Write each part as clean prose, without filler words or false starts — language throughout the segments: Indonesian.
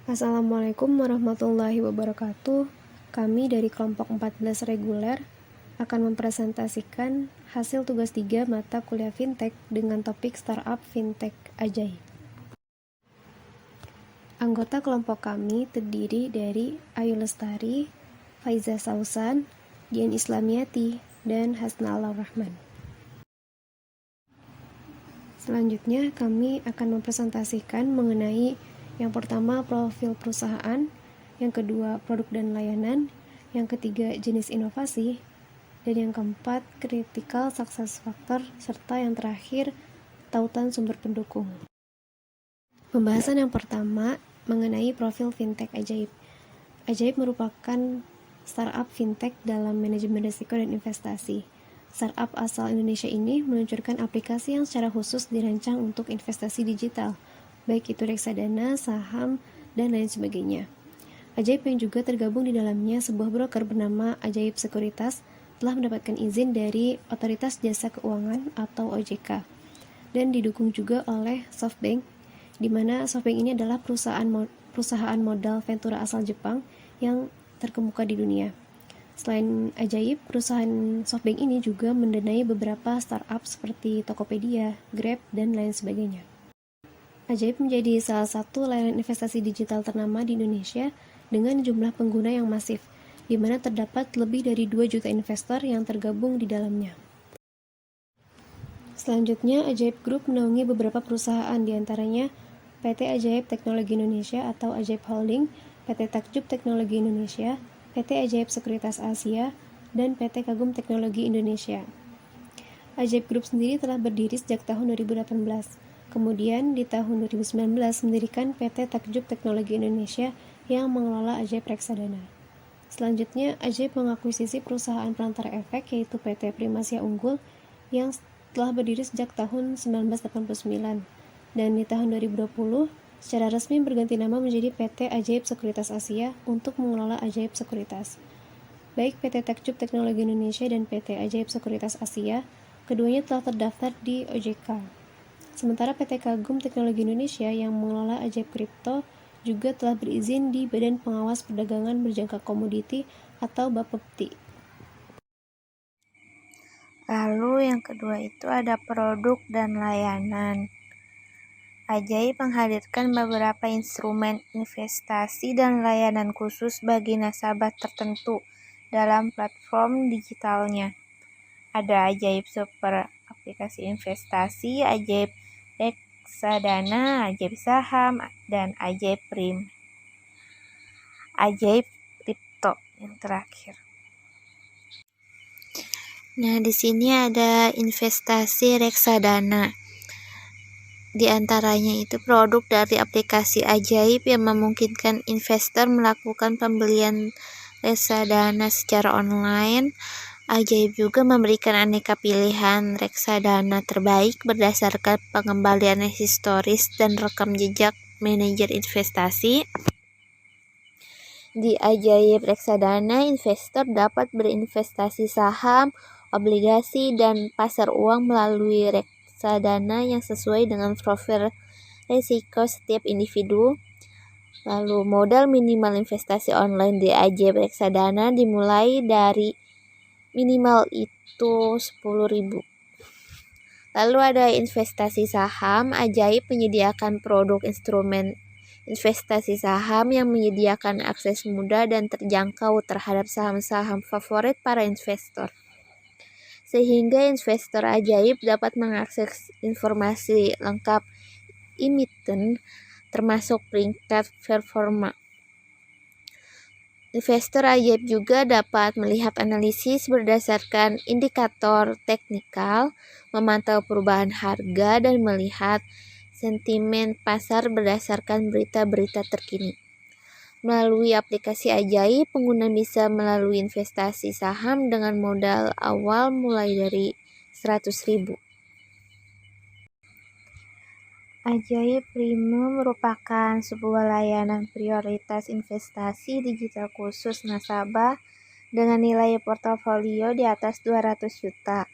Assalamualaikum warahmatullahi wabarakatuh. Kami dari kelompok 14 reguler akan mempresentasikan hasil tugas 3 mata kuliah Fintech dengan topik Startup Fintech Ajaib. Anggota kelompok kami terdiri dari Ayu Lestari, Faiza Sausan, Dian Islamiyati, dan Hasnallah Rahman. Selanjutnya kami akan mempresentasikan mengenai yang pertama profil perusahaan, yang kedua produk dan layanan, yang ketiga jenis inovasi, dan yang keempat critical success factor, serta yang terakhir tautan sumber pendukung. Pembahasan yang pertama mengenai profil Fintech Ajaib. Ajaib merupakan startup Fintech dalam manajemen risiko dan investasi. Startup asal Indonesia ini meluncurkan aplikasi yang secara khusus dirancang untuk investasi digital, baik itu reksadana, saham, dan lain sebagainya. Ajaib yang juga tergabung di dalamnya sebuah broker bernama Ajaib Sekuritas telah mendapatkan izin dari Otoritas Jasa Keuangan atau OJK dan didukung juga oleh SoftBank, di mana SoftBank ini adalah perusahaan modal ventura asal Jepang yang terkemuka di dunia. Selain Ajaib, perusahaan SoftBank ini juga mendanai beberapa startup seperti Tokopedia, Grab, dan lain sebagainya. Ajaib menjadi salah satu layanan investasi digital ternama di Indonesia dengan jumlah pengguna yang masif, di mana terdapat lebih dari 2 juta investor yang tergabung di dalamnya. Selanjutnya, Ajaib Group menaungi beberapa perusahaan, diantaranya PT Ajaib Teknologi Indonesia atau Ajaib Holding, PT Takjub Teknologi Indonesia, PT Ajaib Sekuritas Asia, dan PT Kagum Teknologi Indonesia. Ajaib Group sendiri telah berdiri sejak tahun 2018. Kemudian di tahun 2019 mendirikan PT Takjub Teknologi Indonesia yang mengelola Ajaib Reksadana. Selanjutnya, Ajaib mengakuisisi perusahaan perantara efek yaitu PT Primasia Unggul yang telah berdiri sejak tahun 1989. Dan di tahun 2020, secara resmi berganti nama menjadi PT Ajaib Sekuritas Asia untuk mengelola Ajaib Sekuritas. Baik PT Takjub Teknologi Indonesia dan PT Ajaib Sekuritas Asia, keduanya telah terdaftar di OJK. Sementara PT Kagum Teknologi Indonesia yang mengelola Ajaib Kripto juga telah berizin di Badan Pengawas Perdagangan Berjangka Komoditi atau Bapepti. Lalu yang kedua itu ada produk dan layanan. Ajaib menghadirkan beberapa instrumen investasi dan layanan khusus bagi nasabah tertentu dalam platform digitalnya. Ada Ajaib Super aplikasi investasi, Ajaib Reksadana, Ajaib Saham, dan Ajaib Prim. Ajaib Kripto yang terakhir. Nah, di sini ada investasi reksadana. Di antaranya itu produk dari aplikasi Ajaib yang memungkinkan investor melakukan pembelian reksadana secara online. Ajaib juga memberikan aneka pilihan reksadana terbaik berdasarkan pengembalian historis dan rekam jejak manajer investasi. Di Ajaib Reksadana, investor dapat berinvestasi saham, obligasi, dan pasar uang melalui reksadana yang sesuai dengan profil risiko setiap individu. Lalu modal minimal investasi online di Ajaib Reksadana dimulai dari minimal itu 10.000. Lalu ada investasi saham. Ajaib menyediakan produk instrumen investasi saham yang menyediakan akses mudah dan terjangkau terhadap saham-saham favorit para investor, sehingga investor Ajaib dapat mengakses informasi lengkap emiten termasuk peringkat performa. Investor Ajaib juga dapat melihat analisis berdasarkan indikator teknikal, memantau perubahan harga, dan melihat sentimen pasar berdasarkan berita-berita terkini. Melalui aplikasi Ajaib, pengguna bisa melalui investasi saham dengan modal awal mulai dari 100.000. Ajaib Prima merupakan sebuah layanan prioritas investasi digital khusus nasabah dengan nilai portofolio di atas 200 juta.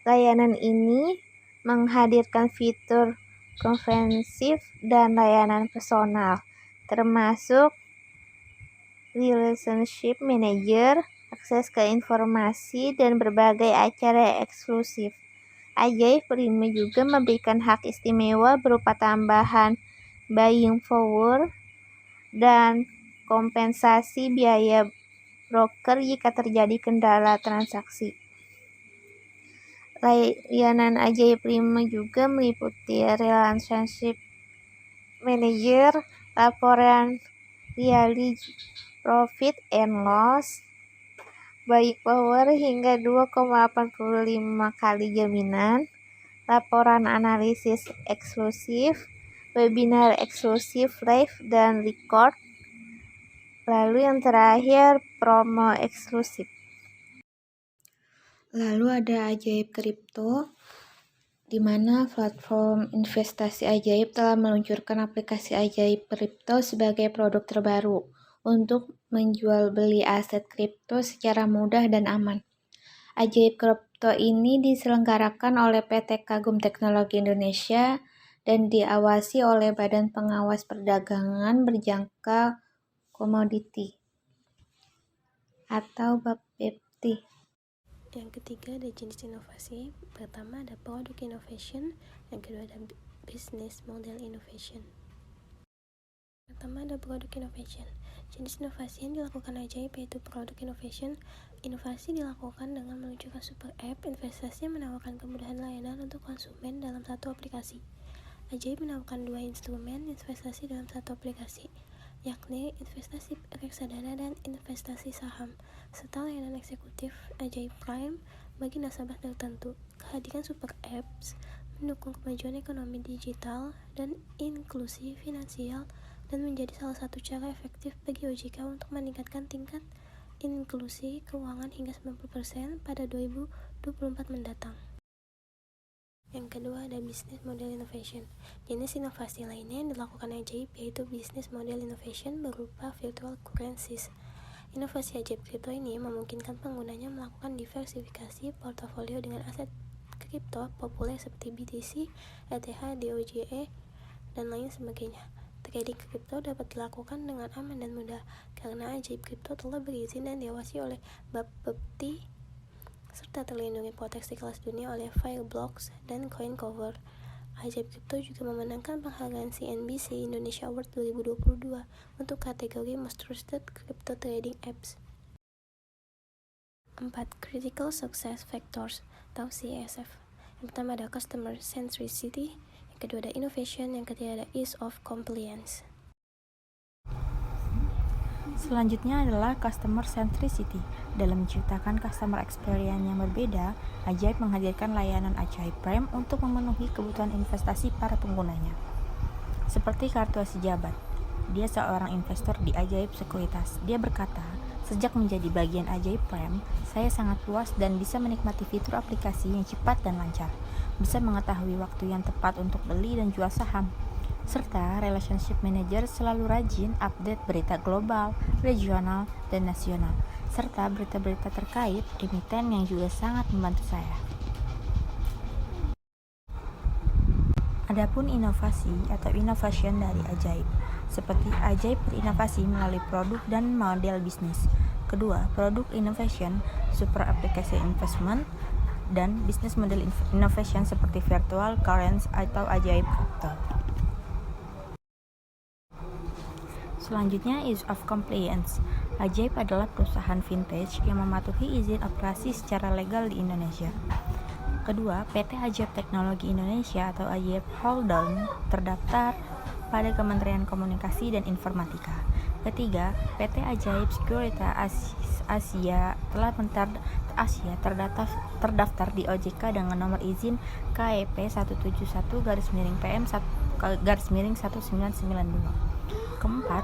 Layanan ini menghadirkan fitur komprehensif dan layanan personal, termasuk relationship manager, akses ke informasi, dan berbagai acara eksklusif. Ajaib Prima juga memberikan hak istimewa berupa tambahan buying power dan kompensasi biaya broker jika terjadi kendala transaksi. Layanan Ajaib Prima juga meliputi relationship manager, laporan daily profit and loss, buying power hingga 2,85 kali jaminan, laporan analisis eksklusif, webinar eksklusif live dan record, lalu yang terakhir promo eksklusif. Lalu ada Ajaib Kripto, di mana platform investasi Ajaib telah meluncurkan aplikasi Ajaib Kripto sebagai produk terbaru untuk menjual beli aset kripto secara mudah dan aman. Ajaib Kripto ini diselenggarakan oleh PT Kagum Teknologi Indonesia dan diawasi oleh Badan Pengawas Perdagangan Berjangka Komoditi atau BAPEPTI. Yang ketiga ada jenis inovasi. Pertama ada product innovation, yang kedua ada business model innovation. Pertama ada product innovation. Jenis inovasi yang dilakukan Ajaib yaitu product innovation. Inovasi dilakukan dengan meluncurkan super app. Investasi yang menawarkan kemudahan layanan untuk konsumen dalam satu aplikasi. Ajaib menawarkan dua instrumen investasi dalam satu aplikasi, yakni investasi reksadana dan investasi saham, serta layanan eksekutif Ajaib Prime bagi nasabah tertentu. Kehadiran super apps mendukung kemajuan ekonomi digital dan inklusi finansial dan menjadi salah satu cara efektif bagi OJK untuk meningkatkan tingkat inklusi keuangan hingga 90% pada 2024 mendatang. Yang kedua ada business model innovation. Jenis inovasi lainnya yang dilakukan Ajaib yaitu business model innovation berupa virtual currencies. Inovasi Ajaib Kripto ini memungkinkan penggunanya melakukan diversifikasi portofolio dengan aset kripto populer seperti BTC, ETH, DOJE, dan lain sebagainya. Trading kripto dapat dilakukan dengan aman dan mudah karena Ajaib Kripto telah berizin dan diawasi oleh BAPEPTI serta terlindungi proteksi kelas dunia oleh Fireblocks dan CoinCover. Ajaib Kripto juga memenangkan penghargaan CNBC Indonesia Award 2022 untuk kategori Most Trusted Crypto Trading Apps. 4. Critical Success Factors atau CSF. Yang pertama ada Customer Centricity, yang kedua ada Innovation, yang ketiga ada Ease of Compliance. Selanjutnya adalah Customer Centricity. Dalam menciptakan customer experience yang berbeda, Ajaib menghadirkan layanan Ajaib Prime untuk memenuhi kebutuhan investasi para penggunanya. Seperti kartu Jabat, dia seorang investor di Ajaib Sekuritas. Dia berkata, sejak menjadi bagian Ajaib Prime, saya sangat puas dan bisa menikmati fitur aplikasi yang cepat dan lancar, bisa mengetahui waktu yang tepat untuk beli dan jual saham, serta relationship manager selalu rajin update berita global, regional, dan nasional, serta berita-berita terkait emiten yang juga sangat membantu saya. Adapun inovasi atau innovation dari Ajaib, seperti Ajaib berinovasi melalui produk dan model bisnis. Kedua, produk innovation, super application investment, dan business model innovation seperti virtual currency atau Ajaib Crypto. Selanjutnya, Ease of Compliance. Ajaib adalah perusahaan vintage yang mematuhi izin operasi secara legal di Indonesia. Kedua, PT Ajaib Teknologi Indonesia atau Ajaib Holding terdaftar pada Kementerian Komunikasi dan Informatika. Ketiga, PT Ajaib Sekuritas Asia telah terdaftar di OJK dengan nomor izin KEP 171-PM/1992. Keempat,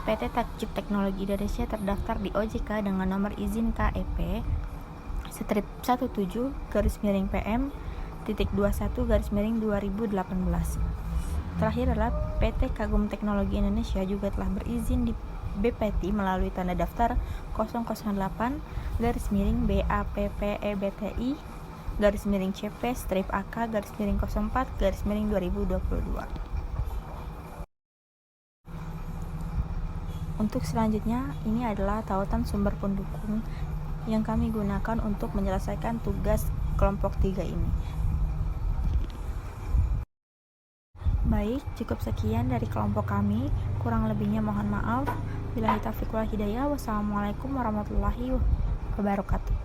PT Ajaib Teknologi Indonesia terdaftar di OJK dengan nomor izin KEP 17-PM-21-2018. Terakhir adalah PT Kagum Teknologi Indonesia juga telah berizin di BPT melalui tanda daftar 008-BAPPEBTI-CP-AK-04-2022. Untuk selanjutnya, ini adalah tautan sumber pendukung yang kami gunakan untuk menyelesaikan tugas kelompok 3 ini. Baik, cukup sekian dari kelompok kami. Kurang lebihnya mohon maaf. Billahi taufiq wal hidayah. Wassalamualaikum warahmatullahi wabarakatuh.